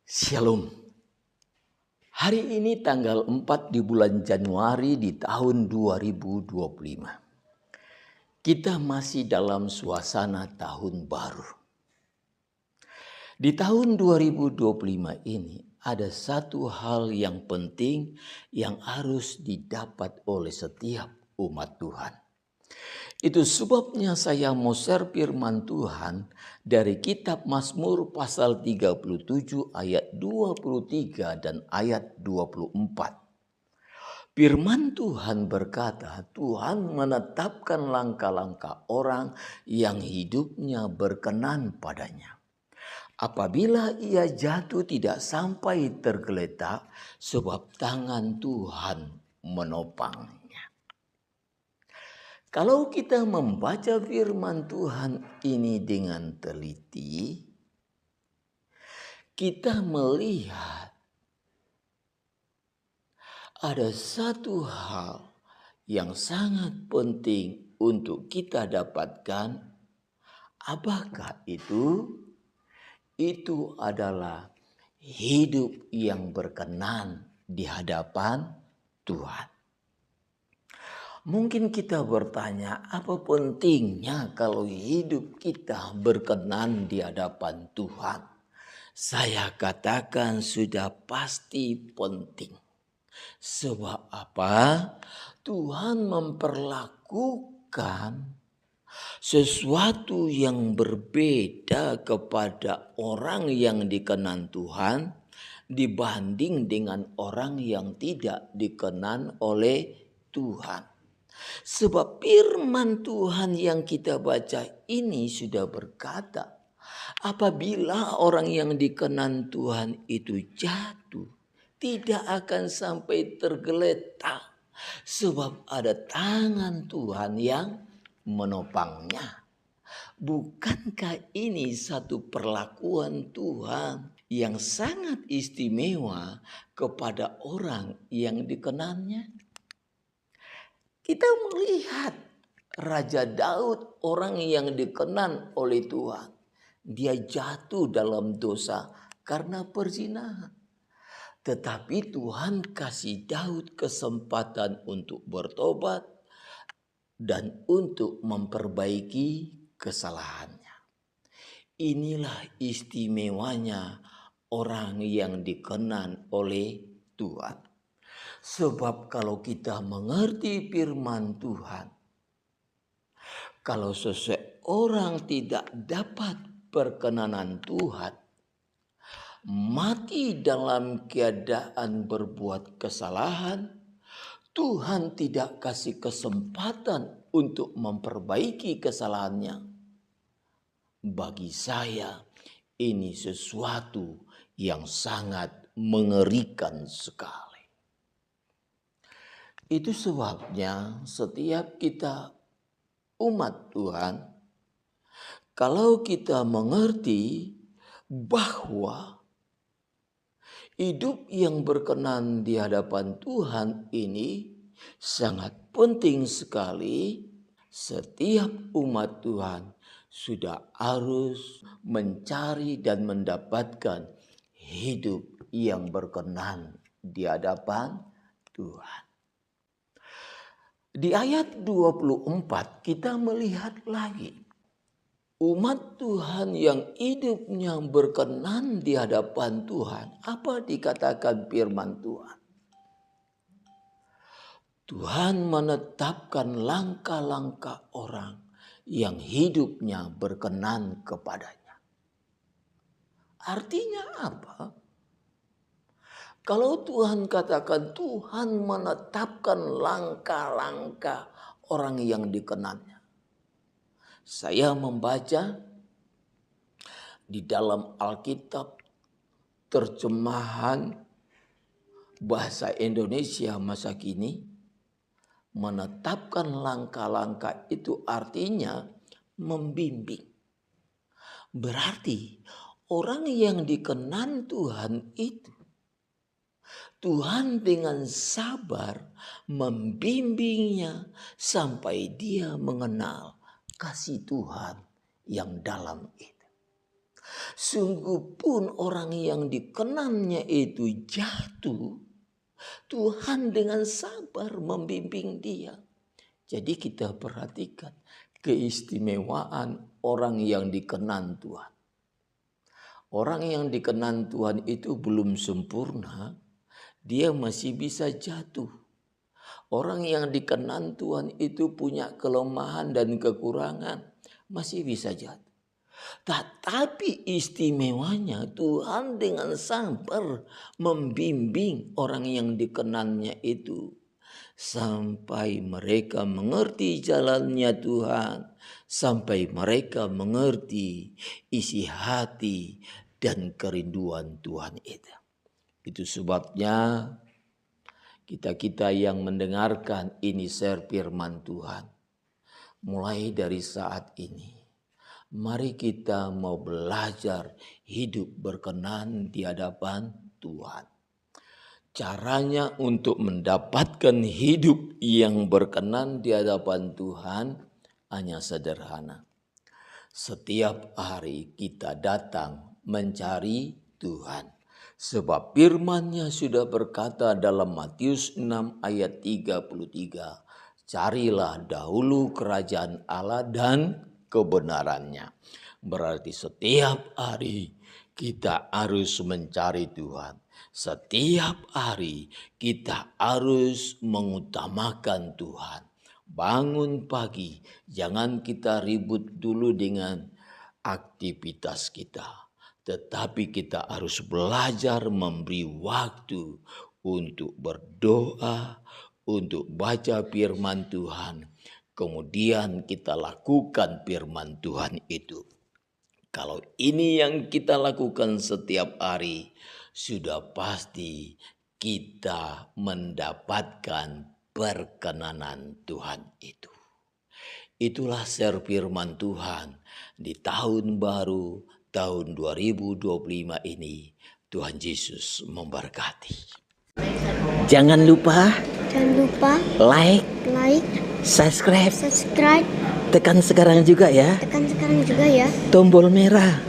Shalom. Hari ini tanggal 4 di bulan Januari di tahun 2025. Kita masih dalam suasana tahun baru. Di tahun 2025 ini ada satu hal yang penting yang harus didapat oleh setiap umat Tuhan. Itu sebabnya saya mau share firman Tuhan dari kitab Mazmur pasal 37 ayat 23 dan ayat 24. Firman Tuhan berkata, Tuhan menetapkan langkah-langkah orang yang hidupnya berkenan padanya. Apabila ia jatuh tidak sampai tergeletak, sebab tangan Tuhan menopangnya. Kalau kita membaca firman Tuhan ini dengan teliti, kita melihat ada satu hal yang sangat penting untuk kita dapatkan. Apakah itu? Itu adalah hidup yang berkenan di hadapan Tuhan. Mungkin kita bertanya, apa pentingnya kalau hidup kita berkenan di hadapan Tuhan? Saya katakan sudah pasti penting. Sebab apa? Tuhan memperlakukan sesuatu yang berbeda kepada orang yang dikenan Tuhan dibanding dengan orang yang tidak dikenan oleh Tuhan. Sebab firman Tuhan yang kita baca ini sudah berkata, apabila orang yang dikenan Tuhan itu jatuh, tidak akan sampai tergeletak. Sebab ada tangan Tuhan yang menopangnya. Bukankah ini satu perlakuan Tuhan yang sangat istimewa kepada orang yang dikenannya? Kita melihat Raja Daud, orang yang dikenan oleh Tuhan. Dia jatuh dalam dosa karena perzinahan. Tetapi Tuhan kasih Daud kesempatan untuk bertobat dan untuk memperbaiki kesalahannya. Inilah istimewanya orang yang dikenan oleh Tuhan. Sebab kalau kita mengerti firman Tuhan, kalau seseorang tidak dapat perkenanan Tuhan, mati dalam keadaan berbuat kesalahan, Tuhan tidak kasih kesempatan untuk memperbaiki kesalahannya. Bagi saya, ini sesuatu yang sangat mengerikan sekali. Itu sebabnya setiap kita umat Tuhan, kalau kita mengerti bahwa hidup yang berkenan di hadapan Tuhan ini sangat penting sekali, setiap umat Tuhan sudah harus mencari dan mendapatkan hidup yang berkenan di hadapan Tuhan. Di ayat 24 kita melihat lagi umat Tuhan yang hidupnya berkenan di hadapan Tuhan. Apa dikatakan firman Tuhan? Tuhan menetapkan langkah-langkah orang yang hidupnya berkenan kepadanya. Artinya apa? Kalau Tuhan katakan Tuhan menetapkan langkah-langkah orang yang dikenannya. Saya membaca di dalam Alkitab terjemahan bahasa Indonesia masa kini, menetapkan langkah-langkah itu artinya membimbing. Berarti orang yang dikenan Tuhan itu, Tuhan dengan sabar membimbingnya sampai dia mengenal kasih Tuhan yang dalam itu. Sungguh pun orang yang dikenannya itu jatuh, Tuhan dengan sabar membimbing dia. Jadi kita perhatikan keistimewaan orang yang dikenan Tuhan. Orang yang dikenan Tuhan itu belum sempurna, dia masih bisa jatuh. Orang yang dikenan Tuhan itu punya kelemahan dan kekurangan, masih bisa jatuh. Tetapi istimewanya Tuhan dengan sabar membimbing orang yang dikenannya itu. Sampai mereka mengerti jalannya Tuhan. Sampai mereka mengerti isi hati dan kerinduan Tuhan itu. Itu sebabnya kita yang mendengarkan ini share firman Tuhan. Mulai dari saat ini, mari kita mau belajar hidup berkenan di hadapan Tuhan. Caranya untuk mendapatkan hidup yang berkenan di hadapan Tuhan hanya sederhana. Setiap hari kita datang mencari Tuhan. Sebab firman-Nya sudah berkata dalam Matius 6 ayat 33. Carilah dahulu kerajaan Allah dan kebenarannya. Berarti setiap hari kita harus mencari Tuhan. Setiap hari kita harus mengutamakan Tuhan. Bangun pagi, jangan kita ribut dulu dengan aktivitas kita. Tetapi kita harus belajar memberi waktu untuk berdoa, untuk baca firman Tuhan. Kemudian kita lakukan firman Tuhan itu. Kalau ini yang kita lakukan setiap hari, sudah pasti kita mendapatkan perkenanan Tuhan itu. Itulah share firman Tuhan di tahun baru tahun 2025 ini. Tuhan Yesus memberkati. Jangan lupa like, subscribe. Tekan sekarang juga ya. Tombol merah.